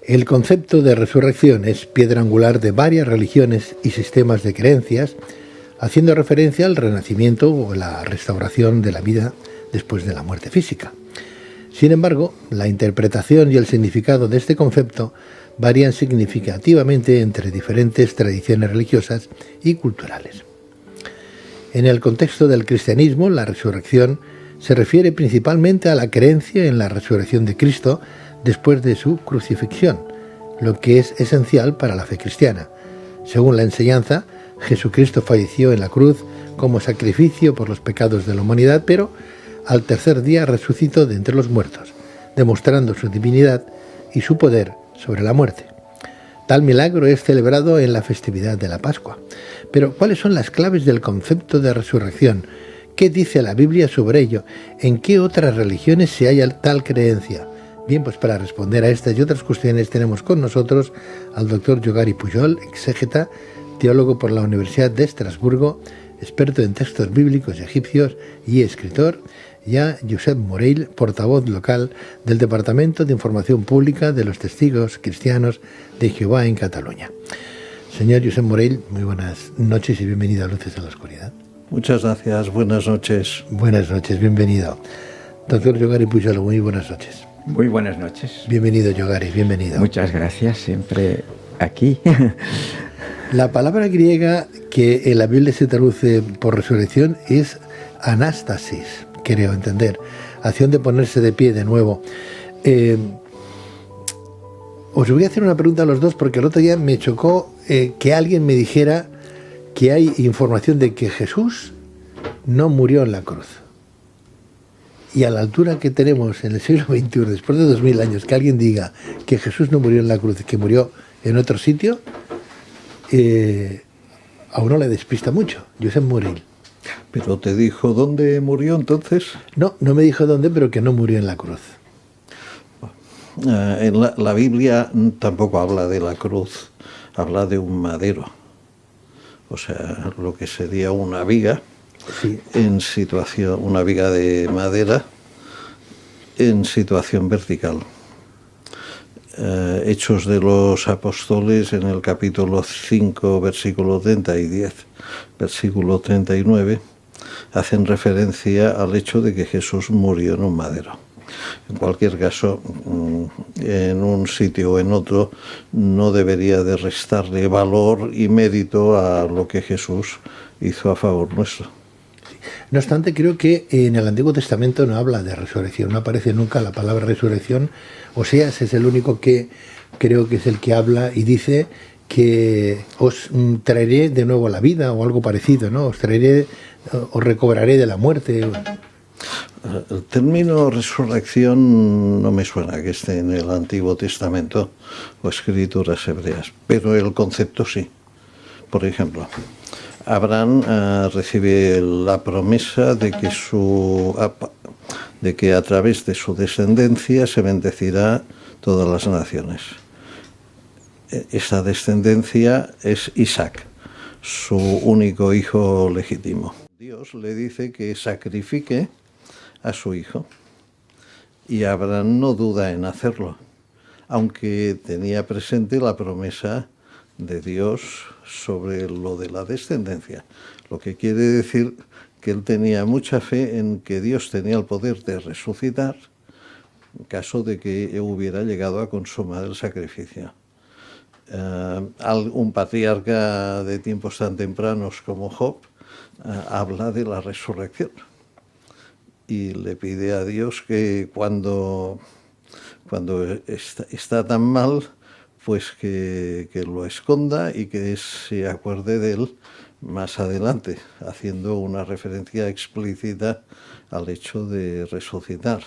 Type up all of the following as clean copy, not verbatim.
El concepto de resurrección es piedra angular de varias religiones y sistemas de creencias, haciendo referencia al renacimiento o la restauración de la vida después de la muerte física. Sin embargo, la interpretación y el significado de este concepto varían significativamente entre diferentes tradiciones religiosas y culturales. En el contexto del cristianismo, la resurrección se refiere principalmente a la creencia en la resurrección de Cristo después de su crucifixión, lo que es esencial para la fe cristiana. Según la enseñanza, Jesucristo falleció en la cruz como sacrificio por los pecados de la humanidad, pero al tercer día resucitó de entre los muertos, demostrando su divinidad y su poder sobre la muerte. Tal milagro es celebrado en la festividad de la Pascua. Pero, ¿cuáles son las claves del concepto de resurrección? ¿Qué dice la Biblia sobre ello? ¿En qué otras religiones se halla tal creencia? Bien, pues para responder a estas y otras cuestiones tenemos con nosotros al doctor Yogari Pujol, exégeta, teólogo por la Universidad de Estrasburgo, experto en textos bíblicos egipcios y escritor, y a Josep Morell, portavoz local del Departamento de Información Pública de los Testigos Cristianos de Jehová en Cataluña. Señor Josep Morell, muy buenas noches y bienvenido a Luces en la Oscuridad. Muchas gracias, buenas noches. Buenas noches, bienvenido. Doctor Yogari Pujol, muy buenas noches. Muy buenas noches. Bienvenido, Yogari, bienvenido. Muchas gracias, siempre aquí. La palabra griega que en la Biblia se traduce por resurrección es anástasis, creo entender, acción de ponerse de pie de nuevo. Os voy a hacer una pregunta a los dos porque el otro día me chocó que alguien me dijera que hay información de que Jesús no murió en la cruz. Y a la altura que tenemos en el siglo XXI, después de 2000 años, que alguien diga que Jesús no murió en la cruz, que murió en otro sitio, a uno le despista mucho. Josep Morell. ¿Pero te dijo dónde murió entonces? No me dijo dónde, pero que no murió en la cruz. En la Biblia tampoco habla de la cruz, habla de un madero. O sea, lo que sería una viga, sí, en situación, una viga de madera en situación vertical. Hechos de los Apóstoles, en el capítulo 5, versículo 30 y 10, versículo 39, hacen referencia al hecho de que Jesús murió en un madero. En cualquier caso, en un sitio o en otro, no debería de restarle valor y mérito a lo que Jesús hizo a favor nuestro. No obstante, creo que en el Antiguo Testamento no habla de resurrección, no aparece nunca la palabra resurrección. Oseas es el único que creo que es el que habla y dice que os traeré de nuevo la vida o algo parecido, ¿no? Os recobraré de la muerte. El término resurrección no me suena que esté en el Antiguo Testamento o escrituras hebreas, pero el concepto sí. Por ejemplo, Abraham recibe la promesa de que a través de su descendencia se bendecirá todas las naciones. Esa descendencia es Isaac, su único hijo legítimo. Dios le dice que sacrifique a su hijo y Abraham no duda en hacerlo, aunque tenía presente la promesa de Dios sobre lo de la descendencia, lo que quiere decir que él tenía mucha fe en que Dios tenía el poder de resucitar en caso de que hubiera llegado a consumar el sacrificio. Un patriarca de tiempos tan tempranos como Job habla de la resurrección y le pide a Dios que cuando está tan mal, pues que lo esconda y que se acuerde de él más adelante, haciendo una referencia explícita al hecho de resucitar.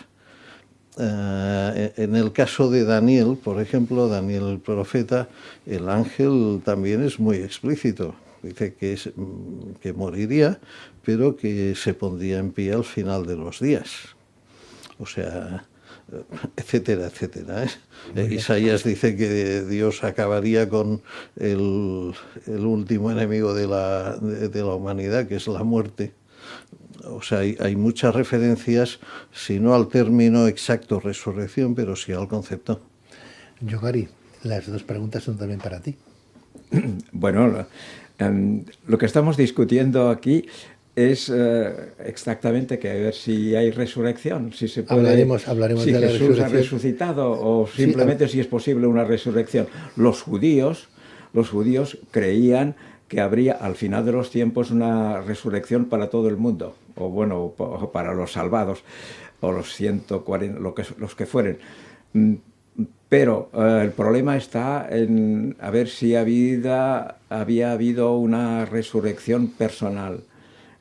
En el caso de Daniel, por ejemplo, Daniel el profeta, el ángel también es muy explícito. Dice que moriría, pero que se pondría en pie al final de los días. O sea, etcétera, etcétera. Isaías dice que Dios acabaría con el último enemigo de la humanidad, que es la muerte. O sea, hay muchas referencias, si no al término exacto resurrección, pero sí al concepto. Yogari, las dos preguntas son también para ti. Bueno, lo que estamos discutiendo aquí es exactamente que a ver si hay resurrección, si se puede, hablaremos si de la Jesús resurrección. ha resucitado o simplemente si es posible una resurrección. Los judíos creían que habría al final de los tiempos una resurrección para todo el mundo, o bueno, para los salvados, o los 140, los que fueren. Pero el problema está en a ver si había habido una resurrección personal.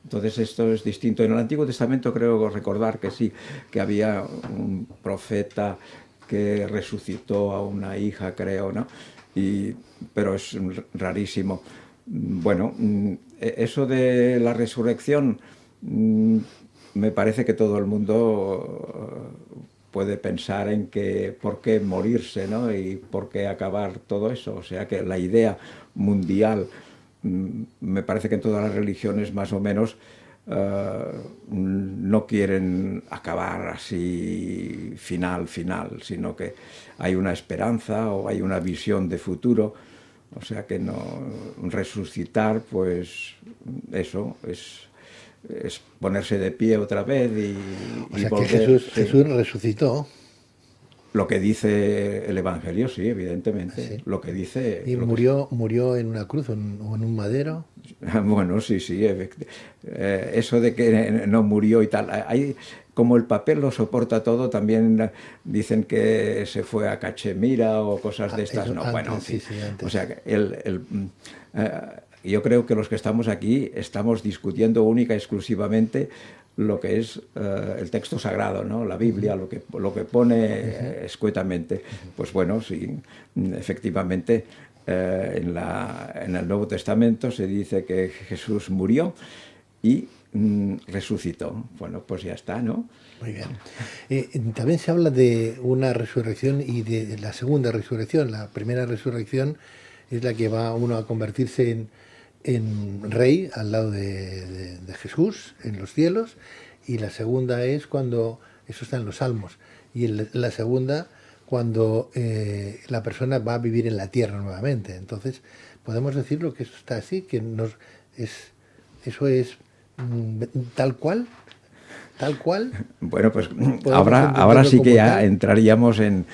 Entonces esto es distinto. En el Antiguo Testamento creo recordar que sí, que había un profeta que resucitó a una hija, creo, ¿no? Pero es rarísimo. Bueno, eso de la resurrección, me parece que todo el mundo puede pensar en que por qué morirse, ¿no? Y por qué acabar todo eso. O sea que la idea mundial, me parece que en todas las religiones más o menos no quieren acabar así final, sino que hay una esperanza o hay una visión de futuro. O sea que no resucitar, pues eso es ponerse de pie otra vez y volver. Que Jesús resucitó. Lo que dice el Evangelio, sí, evidentemente. Sí. Lo que dice. ¿Y murió en una cruz o en un madero? Bueno, sí. Eso de que no murió y tal. Como el papel lo soporta todo, también dicen que se fue a Cachemira o cosas de estas. No, antes, bueno, sí, antes. O sea, yo creo que los que estamos aquí estamos discutiendo única y exclusivamente lo que es el texto sagrado, ¿no? La Biblia, lo que pone escuetamente. Pues bueno, sí, efectivamente, en el Nuevo Testamento se dice que Jesús murió y resucitó. Bueno, pues ya está, ¿no? Muy bien. También se habla de una resurrección y de la segunda resurrección. La primera resurrección es la que va uno a convertirse en rey al lado de Jesús en los cielos, y la segunda es cuando, eso está en los Salmos, y la segunda cuando la persona va a vivir en la tierra nuevamente. Entonces podemos decirlo que eso está así, que eso es tal cual. Bueno, pues ahora sí que ya entraríamos en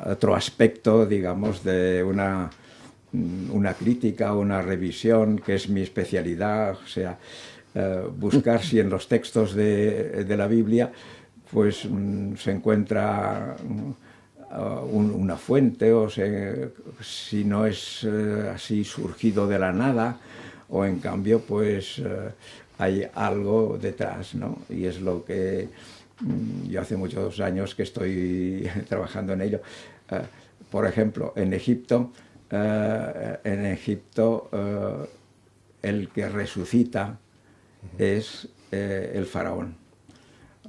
otro aspecto, digamos, de una crítica, una revisión, que es mi especialidad, o sea, buscar si en los textos de la Biblia pues se encuentra una fuente, o si no es así surgido de la nada, o en cambio pues hay algo detrás, ¿no? Y es lo que yo hace muchos años que estoy trabajando en ello. Por ejemplo, en Egipto, el que resucita es el faraón.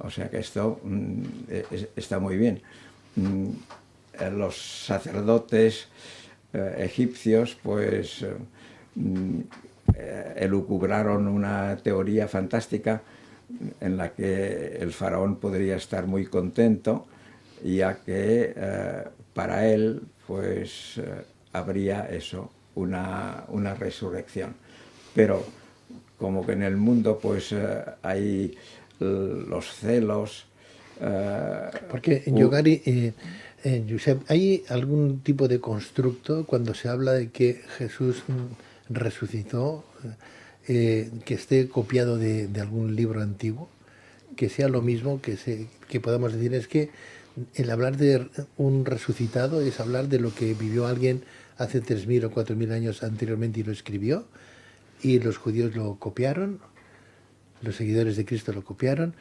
O sea que esto está muy bien. Los sacerdotes egipcios pues elucubraron una teoría fantástica en la que el faraón podría estar muy contento, ya que para él pues habría eso, una resurrección. Pero como que en el mundo pues hay los celos. Porque en Yogari, Josep, ¿hay algún tipo de constructo cuando se habla de que Jesús resucitó, que esté copiado de algún libro antiguo, que sea lo mismo, que podamos decir es que el hablar de un resucitado es hablar de lo que vivió alguien hace 3.000 o 4.000 años anteriormente y lo escribió, y los judíos lo copiaron, los seguidores de Cristo lo copiaron?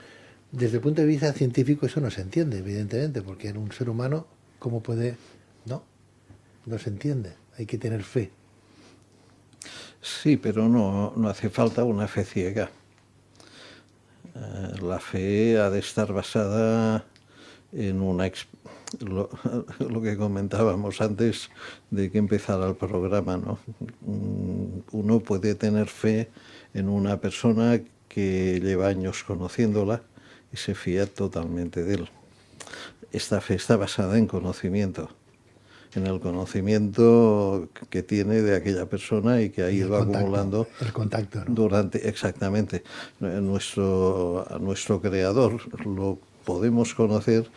Desde el punto de vista científico eso no se entiende, evidentemente, porque en un ser humano, ¿cómo puede? No se entiende, hay que tener fe. Sí, pero no hace falta una fe ciega. La fe ha de estar basada en lo que comentábamos antes de que empezara el programa, ¿no? Uno puede tener fe en una persona que lleva años conociéndola y se fía totalmente de él. Esta fe está basada en conocimiento. en el conocimiento que tiene de aquella persona y que ha ido acumulando el contacto, ¿no? durante, exactamente, a nuestro creador lo podemos conocer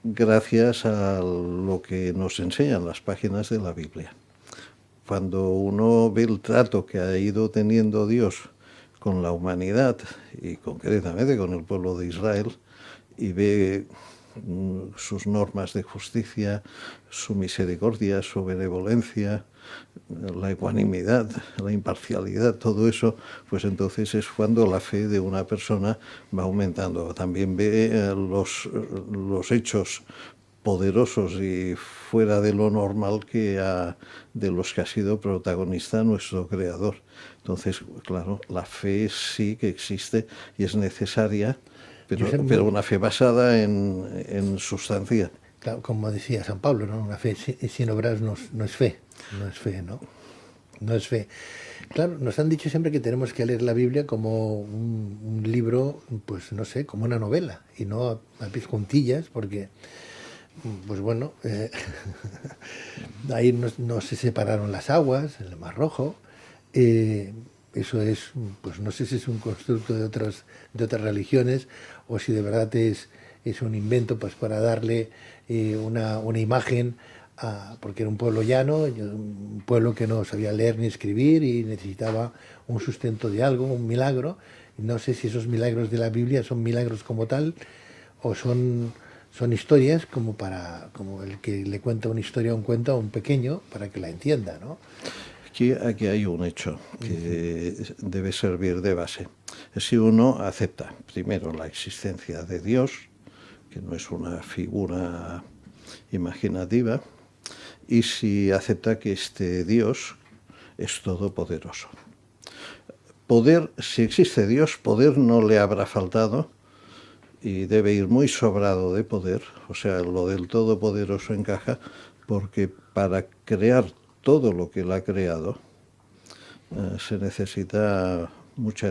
gracias a lo que nos enseñan las páginas de la Biblia. Cuando uno ve el trato que ha ido teniendo Dios con la humanidad y concretamente con el pueblo de Israel, y ve sus normas de justicia, su misericordia, su benevolencia, la ecuanimidad, la imparcialidad, todo eso, pues entonces es cuando la fe de una persona va aumentando. También ve los hechos poderosos y fuera de lo normal de los que ha sido protagonista nuestro Creador. Entonces, claro, la fe sí que existe y es necesaria, pero una fe basada en sustancia. Claro, como decía San Pablo, ¿no? Una fe sin obras no es fe, no es fe, ¿no? No es fe. Claro, nos han dicho siempre que tenemos que leer la Biblia como un libro, pues no sé, como una novela, y no a pies juntillas, porque, pues bueno, ahí no se separaron las aguas, en el Mar Rojo. Eso es, pues no sé si es un constructo de otras religiones o si de verdad es un invento pues para darle una imagen porque era un pueblo llano, un pueblo que no sabía leer ni escribir y necesitaba un sustento de algo, un milagro. No sé si esos milagros de la Biblia son milagros como tal o son historias como el que le cuenta una historia a un cuento a un pequeño para que la entienda, ¿no? Aquí hay un hecho que debe servir de base. Si uno acepta primero la existencia de Dios, que no es una figura imaginativa, y si acepta que este Dios es todopoderoso. Poder, si existe Dios, poder no le habrá faltado y debe ir muy sobrado de poder, o sea, lo del todopoderoso encaja, porque para crear todo lo que él ha creado se necesita mucha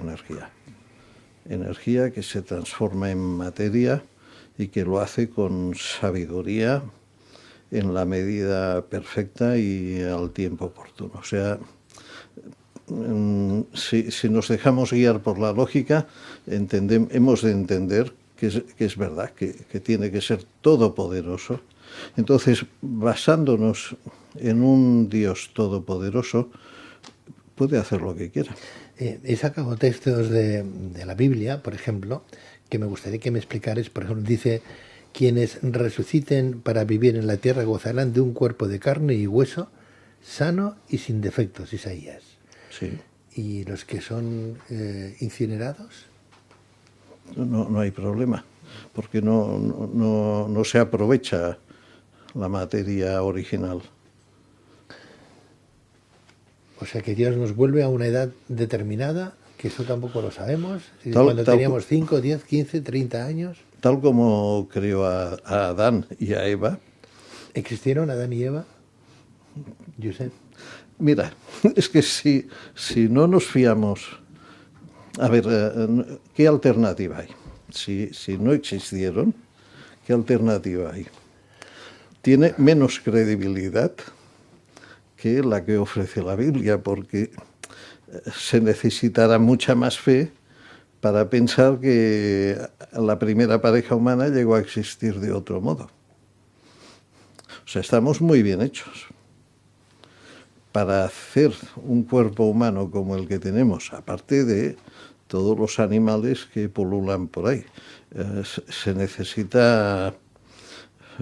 energía que se transforma en materia y que lo hace con sabiduría en la medida perfecta y al tiempo oportuno. O sea, si nos dejamos guiar por la lógica, hemos de entender que es verdad, que tiene que ser todopoderoso. Entonces, basándonos en un Dios todopoderoso, puede hacer lo que quiera. He sacado textos de la Biblia, por ejemplo, que me gustaría que me explicaras. Por ejemplo, dice: quienes resuciten para vivir en la tierra gozarán de un cuerpo de carne y hueso, sano y sin defectos, Isaías. Sí. ¿Y los que son incinerados? No hay problema, porque no se aprovecha la materia original. O sea que Dios nos vuelve a una edad determinada, que eso tampoco lo sabemos. Cuando teníamos 5, 10, 15, 30 años. Tal como creó a Adán y a Eva. ¿Existieron Adán y Eva, Josep? Mira, es que si no nos fiamos... A ver, ¿qué alternativa hay? Si no existieron, ¿qué alternativa hay? Tiene menos credibilidad que la que ofrece la Biblia, porque se necesitará mucha más fe para pensar que la primera pareja humana llegó a existir de otro modo. O sea, estamos muy bien hechos. Para hacer un cuerpo humano como el que tenemos, aparte de todos los animales que pululan por ahí, se necesita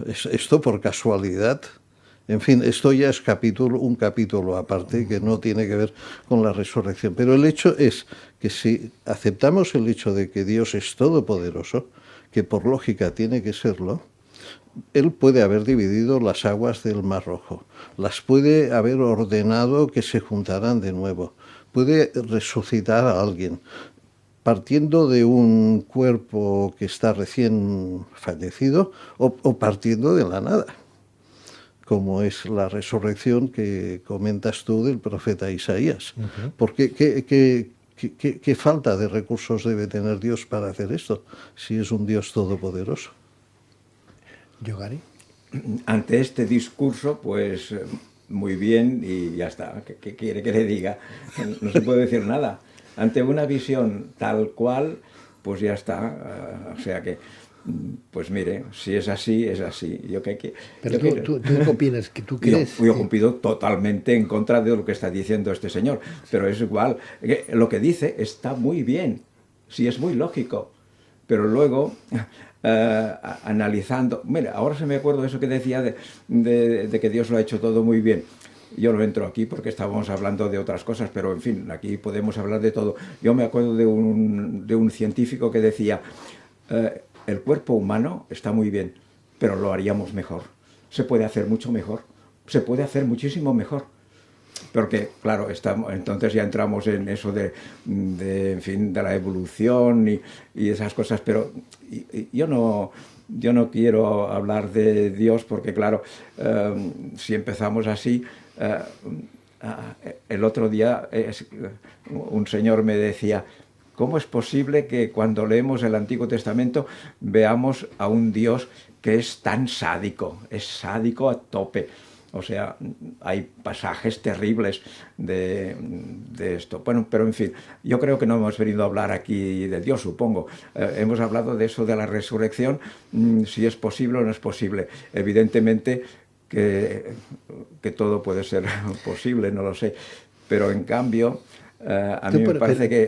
esto por casualidad. En fin, esto ya es un capítulo aparte que no tiene que ver con la resurrección. Pero el hecho es que si aceptamos el hecho de que Dios es todopoderoso, que por lógica tiene que serlo, Él puede haber dividido las aguas del Mar Rojo, las puede haber ordenado que se juntaran de nuevo, puede resucitar a alguien, partiendo de un cuerpo que está recién fallecido o partiendo de la nada, como es la resurrección que comentas tú del profeta Isaías. Uh-huh. Porque ¿qué falta de recursos debe tener Dios para hacer esto, si es un Dios todopoderoso? ¿Yogari? ante este discurso, pues muy bien y ya está. ¿Qué quiere que le diga? No se puede decir nada. Ante una visión tal cual, pues ya está. O sea que, pues mire, si es así, es así. Pero tú qué opinas, que tú crees. Yo cumplido totalmente en contra de lo que está diciendo este señor, pero es igual. Lo que dice está muy bien, sí es muy lógico, pero luego analizando, mira, ahora se me acuerdo de eso que decía de que Dios lo ha hecho todo muy bien. Yo no entro aquí porque estábamos hablando de otras cosas, pero en fin, aquí podemos hablar de todo. Yo me acuerdo de un científico que decía, el cuerpo humano está muy bien, pero lo haríamos mejor. Se puede hacer mucho mejor, se puede hacer muchísimo mejor. Porque, claro, entonces ya entramos en eso en fin, de la evolución y esas cosas, pero yo no quiero hablar de Dios porque, claro, si empezamos así, el otro día un señor me decía, ¿cómo es posible que cuando leemos el Antiguo Testamento veamos a un Dios que es tan sádico? Es sádico a tope. O sea, hay pasajes terribles de esto. Bueno, pero en fin, yo creo que no hemos venido a hablar aquí de Dios, supongo. Hemos hablado de eso de la resurrección, si es posible o no es posible. Evidentemente que todo puede ser posible, no lo sé. Pero en cambio, a mí me parece que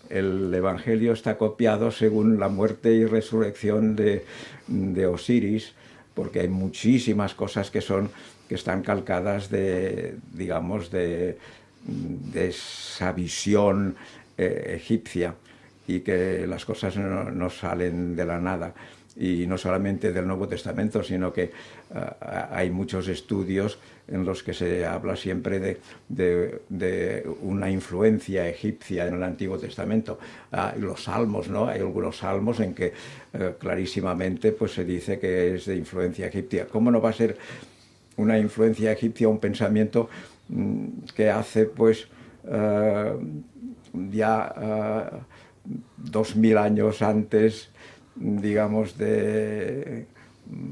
el Evangelio está copiado según la muerte y resurrección de Osiris, porque hay muchísimas cosas que están calcadas digamos, de esa visión egipcia, y que las cosas no salen de la nada. Y no solamente del Nuevo Testamento, sino que hay muchos estudios en los que se habla siempre de una influencia egipcia en el Antiguo Testamento. Los salmos, ¿no? Hay algunos salmos en que clarísimamente pues, se dice que es de influencia egipcia. ¿Cómo no va a ser una influencia egipcia un pensamiento que hace pues ya 2000 años antes, digamos,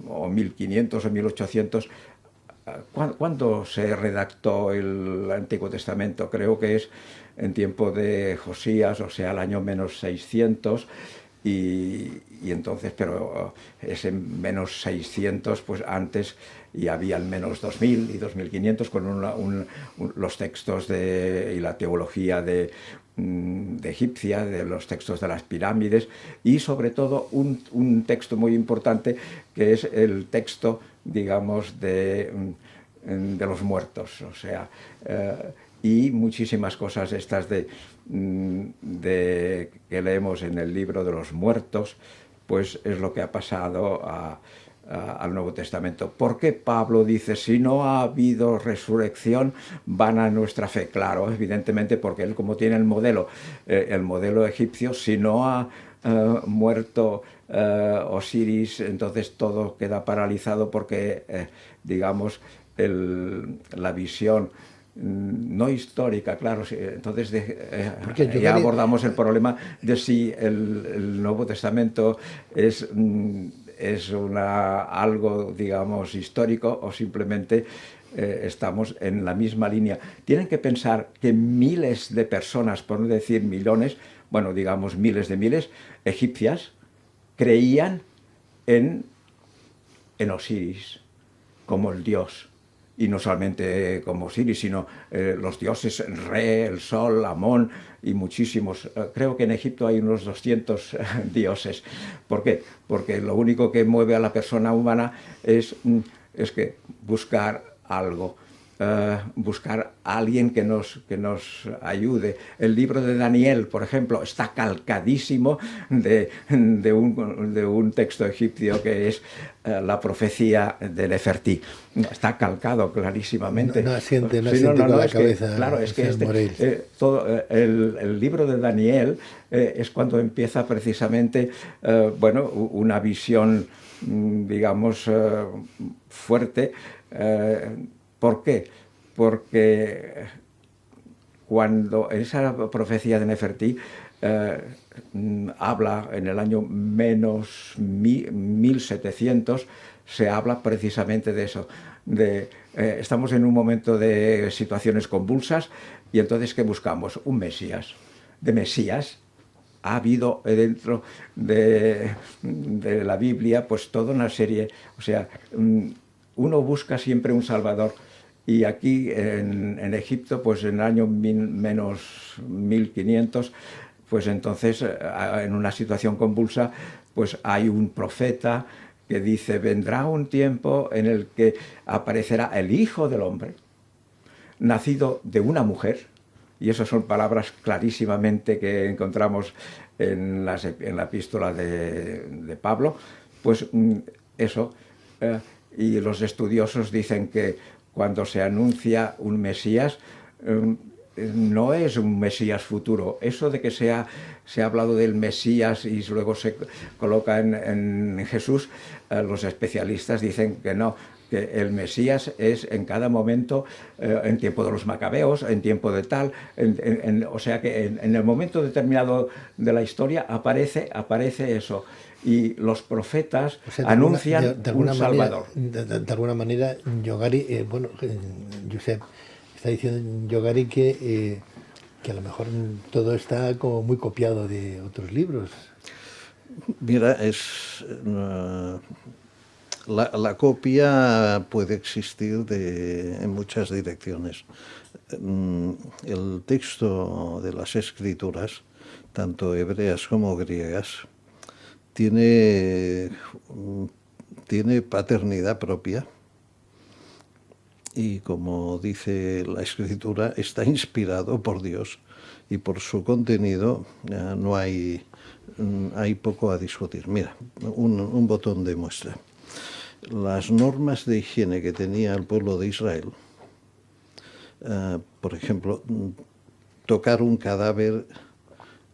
o 1500 o 1800, ¿cuándo se redactó el Antiguo Testamento? Creo que es en tiempo de Josías, o sea, el año menos 600, y entonces, pero ese menos 600, pues antes y había al menos 2000 y 2500 con los textos y la teología de egipcia, de los textos de las pirámides, y sobre todo un texto muy importante que es el texto, digamos, de los muertos, o sea, y muchísimas cosas estas que leemos en el libro de los muertos, pues es lo que ha pasado al Nuevo Testamento. ¿Por qué Pablo dice, si no ha habido resurrección, vana nuestra fe? Claro, evidentemente porque él, como tiene el modelo egipcio, si no ha muerto Osiris, entonces todo queda paralizado porque, digamos, la visión no histórica, claro, entonces ya abordamos el problema de si el Nuevo Testamento es algo, digamos, histórico o simplemente estamos en la misma línea. Tienen que pensar que miles de personas, por no decir millones, bueno, digamos miles de miles, egipcias, creían en Osiris como el dios. Y no solamente como Osiris, sino los dioses Re, el Sol, Amón y muchísimos. Creo que en Egipto hay unos 200 dioses. ¿Por qué? Porque lo único que mueve a la persona humana es que buscar algo. Buscar a alguien que nos ayude. El libro de Daniel, por ejemplo, está calcadísimo de un texto egipcio que es la profecía de Nefertí. Está calcado clarísimamente. No asiente con la cabeza. Claro, es que todo el libro de Daniel es cuando empieza precisamente una visión, digamos, fuerte. ¿Por qué? Porque cuando en esa profecía de Nefertí habla en el año menos 1700, se habla precisamente de eso, estamos en un momento de situaciones convulsas y entonces ¿qué buscamos? Un Mesías. De Mesías ha habido dentro de la Biblia pues toda una serie, o sea, uno busca siempre un Salvador. Y aquí en Egipto, pues en el año menos 1500, pues entonces en una situación convulsa, pues hay un profeta que dice, vendrá un tiempo en el que aparecerá el Hijo del Hombre, nacido de una mujer, y esas son palabras clarísimamente que encontramos en la epístola de Pablo, pues eso, y los estudiosos dicen que cuando se anuncia un Mesías, no es un Mesías futuro. Eso de que se ha hablado del Mesías y luego se coloca en Jesús, los especialistas dicen que no, que el Mesías es en cada momento, en tiempo de los macabeos, en tiempo de tal, o sea que en el momento determinado de la historia aparece eso. Y los profetas anuncian un Salvador. De alguna manera, Yogari, Josep, está diciendo Yogari que a lo mejor todo está como muy copiado de otros libros. Mira, la copia puede existir en muchas direcciones. El texto de las Escrituras, tanto hebreas como griegas, tiene paternidad propia y, como dice la Escritura, está inspirado por Dios y por su contenido no hay poco a discutir. Mira, un botón de muestra. Las normas de higiene que tenía el pueblo de Israel, por ejemplo, tocar un cadáver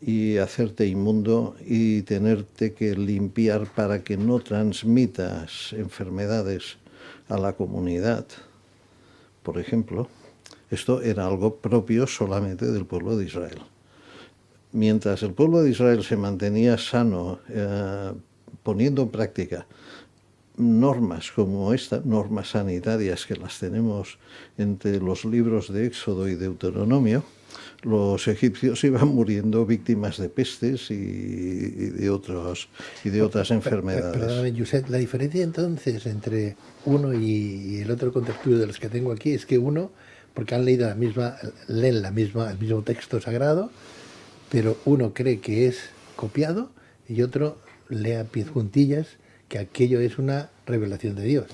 y hacerte inmundo y tenerte que limpiar para que no transmitas enfermedades a la comunidad, por ejemplo, esto era algo propio solamente del pueblo de Israel. Mientras el pueblo de Israel se mantenía sano, poniendo en práctica normas como esta, normas sanitarias que las tenemos entre los libros de Éxodo y Deuteronomio, los egipcios iban muriendo víctimas de pestes y de otras enfermedades. Perdóname, Josep, la diferencia entonces entre uno y el otro contertulio de los que tengo aquí es que uno, porque han leído leen el mismo texto sagrado, pero uno cree que es copiado y otro lee a pies juntillas que aquello es una revelación de Dios.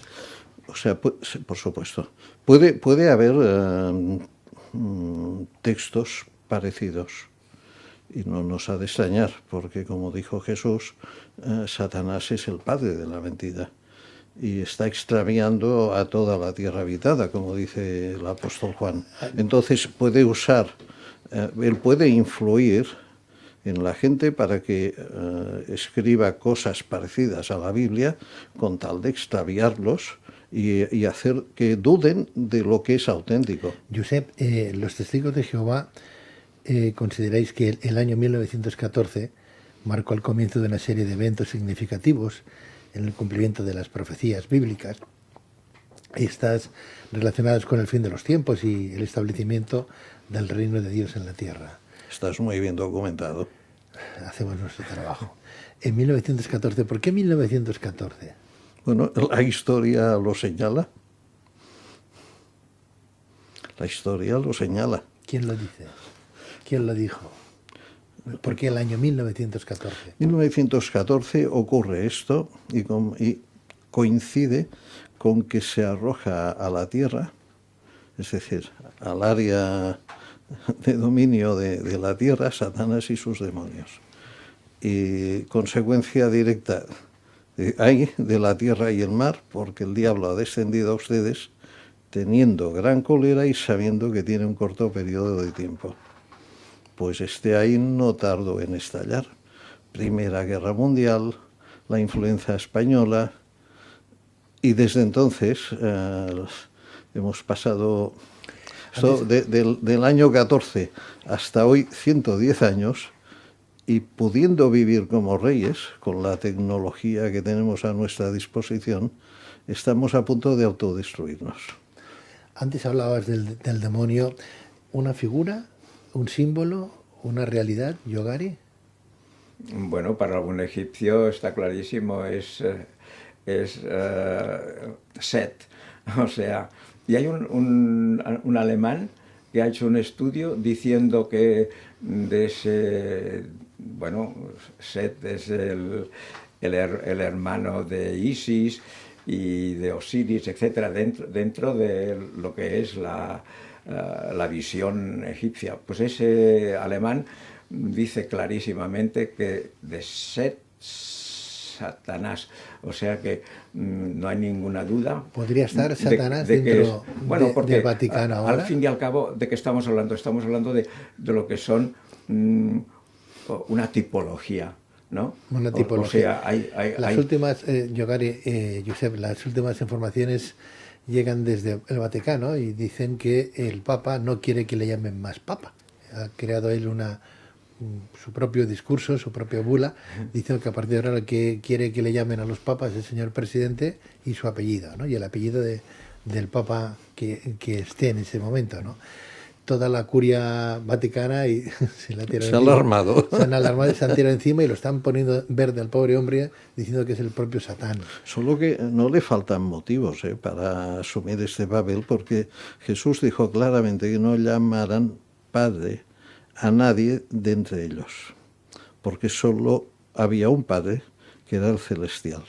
O sea, por supuesto. Puede haber textos parecidos y no nos ha de extrañar, porque como dijo Jesús, Satanás es el padre de la mentira y está extraviando a toda la tierra habitada, como dice el apóstol Juan. Entonces puede él puede influir en la gente para que escriba cosas parecidas a la Biblia con tal de extraviarlos y hacer que duden de lo que es auténtico. Josep, los testigos de Jehová consideráis que el año 1914 marcó el comienzo de una serie de eventos significativos en el cumplimiento de las profecías bíblicas, estas relacionadas con el fin de los tiempos y el establecimiento del reino de Dios en la tierra. Estás muy bien documentado. Hacemos nuestro trabajo. En 1914, ¿por qué 1914? Bueno, la historia lo señala. La historia lo señala. ¿Quién lo dice? ¿Quién lo dijo? ¿Por qué el año 1914? 1914 ocurre esto y coincide con que se arroja a la tierra, es decir, al área de dominio de la tierra, Satanás y sus demonios. Y consecuencia directa de la tierra y el mar, porque el diablo ha descendido a ustedes teniendo gran cólera y sabiendo que tiene un corto periodo de tiempo. Pues ahí no tardó en estallar. Primera Guerra Mundial, la influencia española, y desde entonces hemos pasado Esto del año 14 hasta hoy, 110 años, y pudiendo vivir como reyes, con la tecnología que tenemos a nuestra disposición, estamos a punto de autodestruirnos. Antes hablabas del demonio. ¿Una figura, un símbolo, una realidad, Yogari? Bueno, para algún egipcio está clarísimo, es Set. O sea, y hay un alemán que ha hecho un estudio diciendo que de ese, bueno, Set es el hermano de Isis y de Osiris, etcétera, dentro de lo que es la visión egipcia. Pues ese alemán dice clarísimamente que de Set, Satanás, o sea que no hay ninguna duda. ¿Podría estar Satanás dentro del Vaticano ahora? Al fin y al cabo, ¿de qué estamos hablando? Estamos hablando de lo que son una tipología, ¿no? Una tipología. O sea, las últimas, Yogari, Josep, las últimas informaciones llegan desde el Vaticano y dicen que el Papa no quiere que le llamen más Papa. Ha creado él su propio discurso, su propia bula, diciendo que a partir de ahora que quiere que le llamen a los papas el señor presidente y su apellido, ¿no? Y el apellido del Papa que esté en ese momento, ¿no? Toda la curia vaticana y se han alarmado. Se han alarmado, se han tirado encima y lo están poniendo verde al pobre hombre diciendo que es el propio Satán. Solo que no le faltan motivos para asumir este papel, porque Jesús dijo claramente que no llamarán Padre a nadie de entre ellos, porque solo había un Padre, que era el celestial.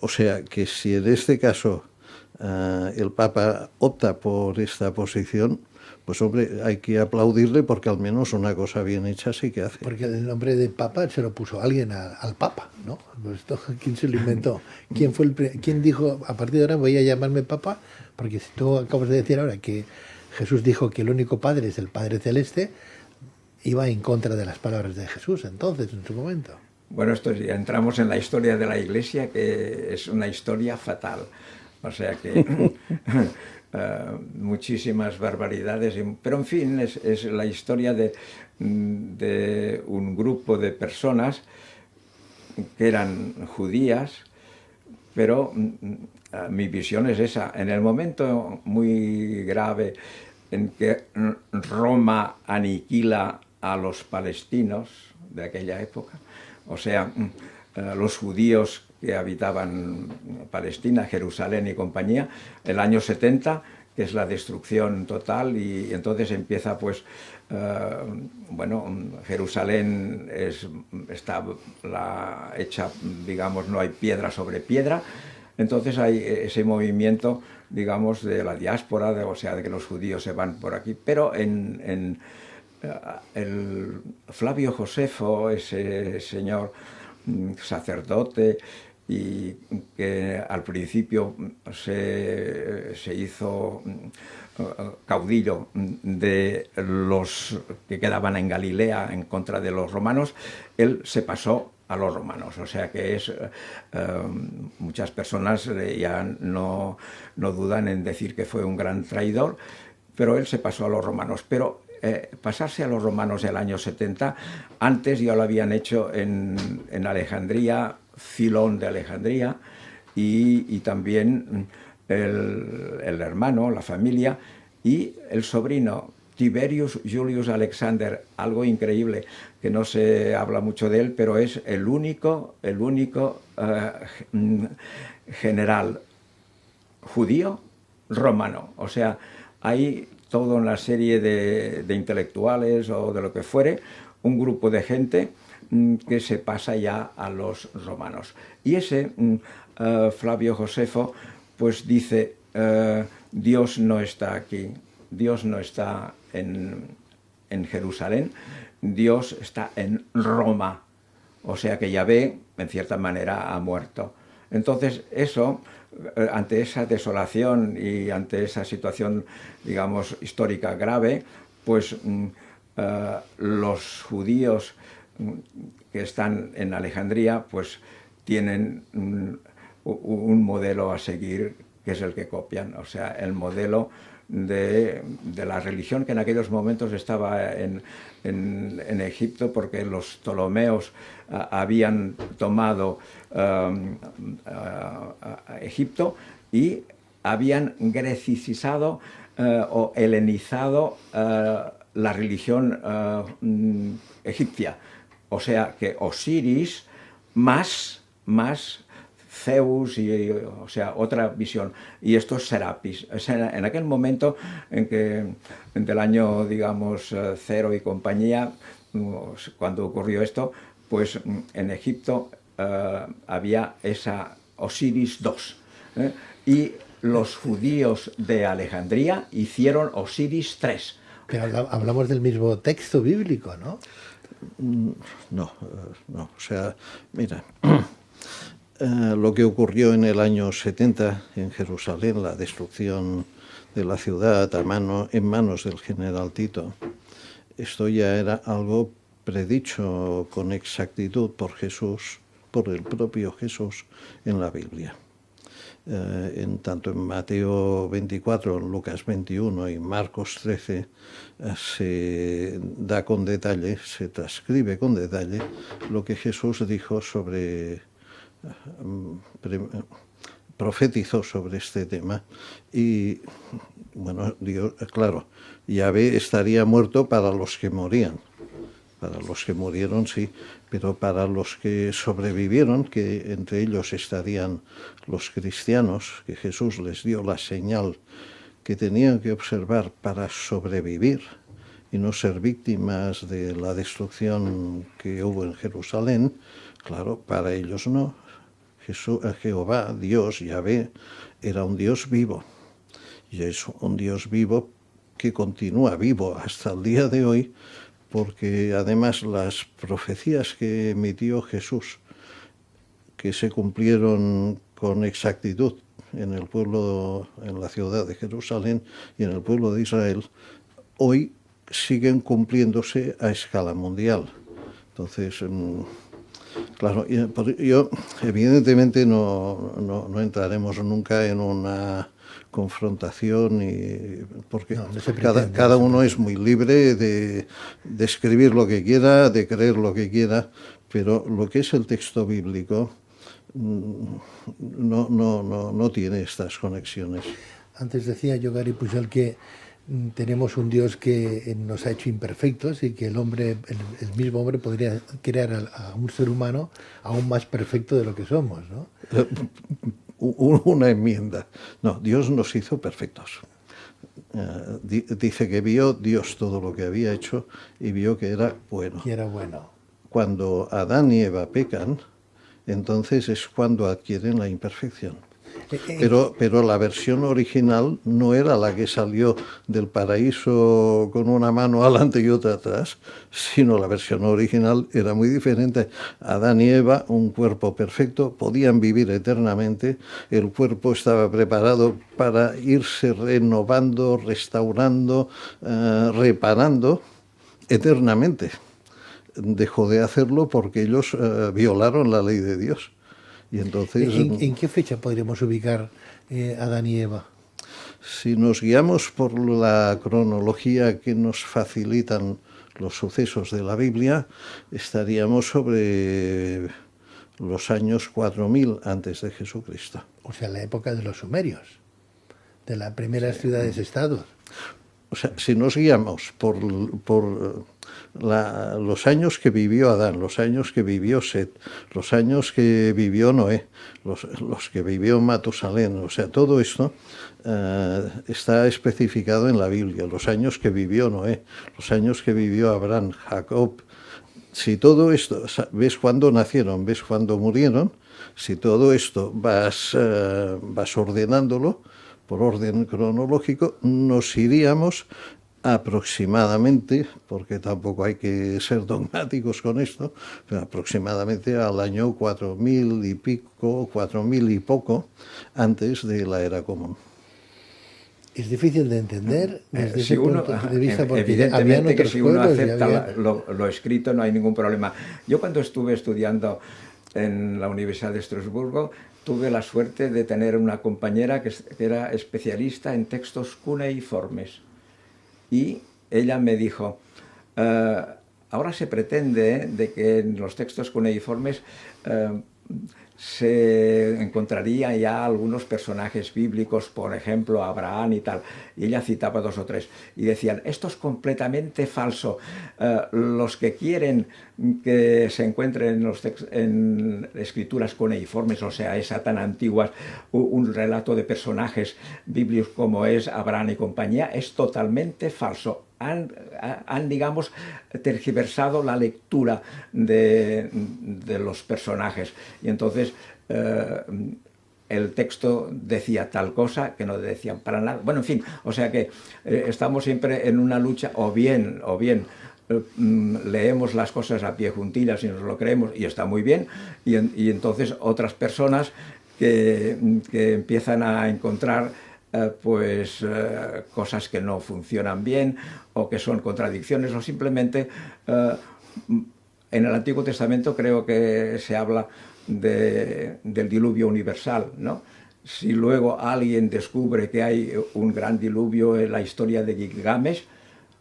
O sea que si en este caso el Papa opta por esta posición, pues hombre, hay que aplaudirle porque al menos una cosa bien hecha sí que hace. Porque el nombre de Papa se lo puso alguien al Papa, ¿no? Pues ¿quién se lo inventó? ¿Quién dijo, a partir de ahora voy a llamarme Papa? Porque si tú acabas de decir ahora que Jesús dijo que el único Padre es el Padre Celeste, iba en contra de las palabras de Jesús entonces, en su momento. Bueno, esto ya entramos en la historia de la Iglesia, que es una historia fatal. O sea que muchísimas barbaridades, pero en fin, es la historia de un grupo de personas que eran judías, pero mi visión es esa. En el momento muy grave en que Roma aniquila a los palestinos de aquella época, o sea, los judíos que habitaban Palestina, Jerusalén y compañía, el año 70, que es la destrucción total, y entonces empieza pues, Jerusalén está hecha, digamos, no hay piedra sobre piedra, entonces hay ese movimiento, digamos, de la diáspora, o sea, de que los judíos se van por aquí, pero el Flavio Josefo, ese señor sacerdote, y que al principio se hizo caudillo de los que quedaban en Galilea en contra de los romanos, él se pasó a los romanos, o sea que muchas personas ya no dudan en decir que fue un gran traidor, pero él se pasó a los romanos. Pero pasarse a los romanos el año 70, antes ya lo habían hecho en Alejandría, Filón de Alejandría, y también el hermano, la familia, y el sobrino Tiberius Julius Alexander, algo increíble, que no se habla mucho de él, pero es el único general judío romano. O sea, hay toda una serie de intelectuales o de lo que fuere, un grupo de gente que se pasa ya a los romanos. Y ese Flavio Josefo pues dice, Dios no está aquí, Dios no está en Jerusalén, Dios está en Roma. O sea que Yahvé, en cierta manera, ha muerto. Entonces, eso, ante esa desolación y ante esa situación, digamos, histórica grave, pues los judíos que están en Alejandría, pues tienen un modelo a seguir, que es el que copian. O sea, el modelo la religión que en aquellos momentos estaba en Egipto, porque los ptolomeos habían tomado Egipto y habían grecicizado o helenizado la religión egipcia. O sea que Osiris más Zeus, o sea, otra visión. Y esto es Serapis. En aquel momento entre el año, digamos, 0 y compañía, cuando ocurrió esto, pues en Egipto había esa Osiris II. Y los judíos de Alejandría hicieron Osiris III. Pero hablamos del mismo texto bíblico, ¿no? No. O sea, mira, lo que ocurrió en el año 70 en Jerusalén, la destrucción de la ciudad en manos del general Tito, esto ya era algo predicho con exactitud por Jesús, por el propio Jesús en la Biblia. Tanto en Mateo 24, en Lucas 21 y Marcos 13 se da con detalle, se transcribe con detalle lo que Jesús dijo profetizó sobre este tema. Y bueno, Dios, claro, Yahvé estaría muerto para los que morían. Para los que murieron, sí, pero para los que sobrevivieron, que entre ellos estarían los cristianos, que Jesús les dio la señal que tenían que observar para sobrevivir y no ser víctimas de la destrucción que hubo en Jerusalén, claro, para ellos no. Jehová, Dios, Yahvé, era un Dios vivo, y es un Dios vivo que continúa vivo hasta el día de hoy, porque además las profecías que emitió Jesús, que se cumplieron con exactitud en el pueblo, en la ciudad de Jerusalén y en el pueblo de Israel, hoy siguen cumpliéndose a escala mundial. Entonces, claro, yo evidentemente no entraremos nunca en una confrontación, porque cada uno es muy libre de escribir lo que quiera, de creer lo que quiera, pero lo que es el texto bíblico no tiene estas conexiones. Antes decía yo, Gary Pujol, que tenemos un Dios que nos ha hecho imperfectos y que el mismo hombre podría crear a un ser humano aún más perfecto de lo que somos, ¿no? Una enmienda. No, Dios nos hizo perfectos. Dice que vio Dios todo lo que había hecho y vio que era bueno. Y era bueno. Cuando Adán y Eva pecan, entonces es cuando adquieren la imperfección. Pero la versión original no era la que salió del paraíso con una mano adelante y otra atrás, sino la versión original era muy diferente. Adán y Eva, un cuerpo perfecto, podían vivir eternamente, el cuerpo estaba preparado para irse renovando, restaurando, reparando eternamente. Dejó de hacerlo porque ellos violaron la ley de Dios. Y entonces, ¿En qué fecha podríamos ubicar Adán y Eva? Si nos guiamos por la cronología que nos facilitan los sucesos de la Biblia, estaríamos sobre los años 4000 antes de Jesucristo. O sea, la época de los sumerios, de las primeras ciudades-estados. O sea, si nos guiamos por los años que vivió Adán, los años que vivió Set, los años que vivió Noé, los que vivió Matusalén, o sea, todo esto está especificado en la Biblia, los años que vivió Noé, los años que vivió Abraham, Jacob. Si todo esto, ves cuándo nacieron, ves cuándo murieron, si todo esto vas ordenándolo por orden cronológico, nos iríamos aproximadamente, porque tampoco hay que ser dogmáticos con esto, pero aproximadamente al año 4000 y pico, 4000 y poco, antes de la era común. Es difícil de entender desde ese punto de vista, porque evidentemente que si uno acepta lo escrito no hay ningún problema. Yo cuando estuve estudiando en la Universidad de Estrasburgo, tuve la suerte de tener una compañera que era especialista en textos cuneiformes. Y ella me dijo, ahora se pretende de que en los textos cuneiformes se encontraría ya algunos personajes bíblicos, por ejemplo, Abraham y tal, y ella citaba 2 o 3, y decían, esto es completamente falso. Los que quieren que se encuentren en escrituras cuneiformes, o sea, esa tan antiguas, un relato de personajes bíblicos como es Abraham y compañía, es totalmente falso. Han, digamos, tergiversado la lectura de los personajes. Y entonces el texto decía tal cosa que no decían para nada. Bueno, en fin, o sea que estamos siempre en una lucha, o bien leemos las cosas a pie juntillas y nos lo creemos, y está muy bien, y entonces otras personas que empiezan a encontrar cosas que no funcionan bien o que son contradicciones, o simplemente en el Antiguo Testamento creo que se habla del diluvio universal, ¿no? Si luego alguien descubre que hay un gran diluvio en la historia de Gilgamesh,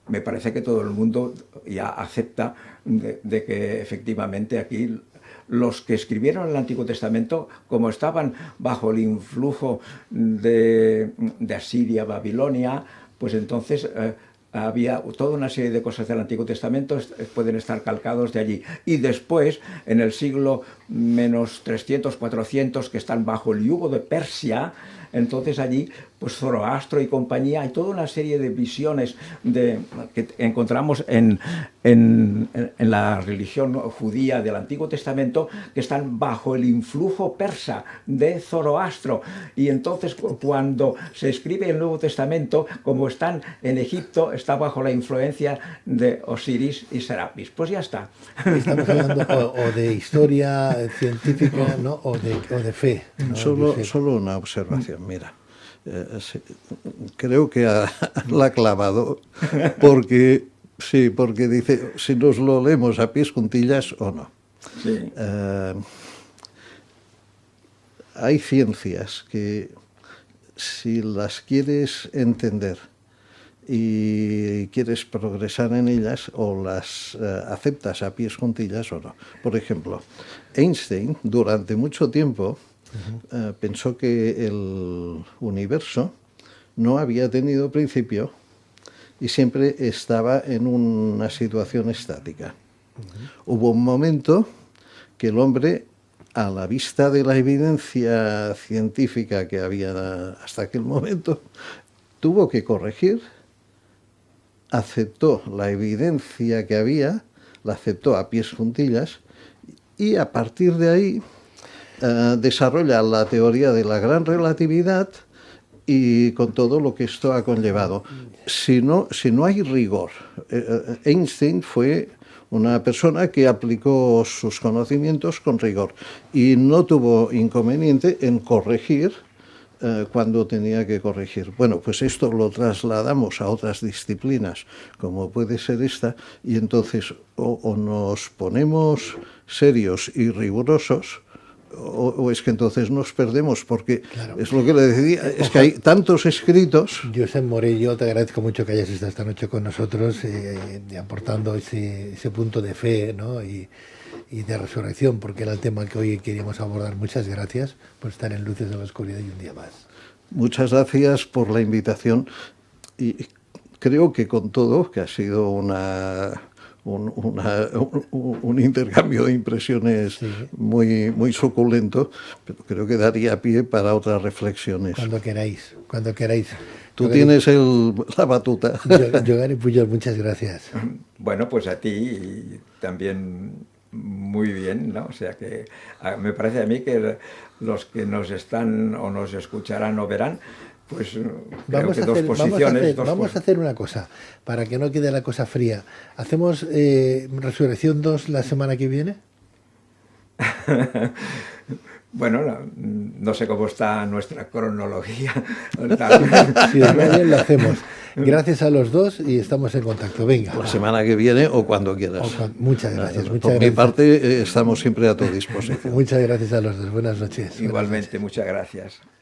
me parece que todo el mundo ya acepta de que efectivamente aquí los que escribieron el Antiguo Testamento, como estaban bajo el influjo de Asiria, Babilonia, pues entonces había toda una serie de cosas del Antiguo Testamento pueden estar calcados de allí. Y después, en el siglo menos 300, 400, que están bajo el yugo de Persia, entonces allí, pues Zoroastro y compañía, hay toda una serie de visiones que encontramos en la religión judía del Antiguo Testamento, que están bajo el influjo persa de Zoroastro. Y entonces cuando se escribe el Nuevo Testamento, como están en Egipto, está bajo la influencia de Osiris y Serapis. Pues ya está. Estamos hablando o de historia científica, ¿no? o de fe, ¿no? Solo una observación. Mira, creo que la ha clavado porque dice si nos lo leemos a pies juntillas o no. Sí. Hay ciencias que si las quieres entender y quieres progresar en ellas, o las aceptas a pies juntillas o no. Por ejemplo, Einstein durante mucho tiempo pensó que el universo no había tenido principio y siempre estaba en una situación estática. Hubo un momento que el hombre, a la vista de la evidencia científica que había hasta aquel momento, tuvo que corregir, aceptó la evidencia que había, la aceptó a pies juntillas, y a partir de ahí desarrolla la teoría de la gran relatividad y con todo lo que esto ha conllevado. Si no hay rigor, Einstein fue una persona que aplicó sus conocimientos con rigor y no tuvo inconveniente en corregir cuando tenía que corregir. Bueno, pues esto lo trasladamos a otras disciplinas, como puede ser esta, y entonces o nos ponemos serios y rigurosos, o es que entonces nos perdemos, porque claro, es lo que le decía, es que hay tantos escritos. Josep Morell, yo te agradezco mucho que hayas estado esta noche con nosotros, aportando ese punto de fe, ¿no? y de resurrección, porque era el tema que hoy queríamos abordar. Muchas gracias por estar en Luces de la Oscuridad y un día más. Muchas gracias por la invitación, y creo que con todo, que ha sido un intercambio de impresiones sí, muy, muy suculento, pero creo que daría pie para otras reflexiones. Cuando queráis, cuando queráis. Tú tienes la batuta. Yogari Pujol, muchas gracias. Bueno, pues a ti también muy bien, ¿no? O sea que me parece a mí que los que nos están o nos escucharán o verán, pues creo que dos posiciones. Vamos a hacer una cosa, para que no quede la cosa fría. ¿Hacemos Resurrección 2 la semana que viene? Bueno, no sé cómo está nuestra cronología. Si os va bien, lo hacemos. Gracias a los dos y estamos en contacto. Venga. La semana que viene o cuando quieras. Muchas gracias. Por mi parte, estamos siempre a tu disposición. Muchas gracias a los dos. Buenas noches. Igualmente, Buenas noches. muchas gracias.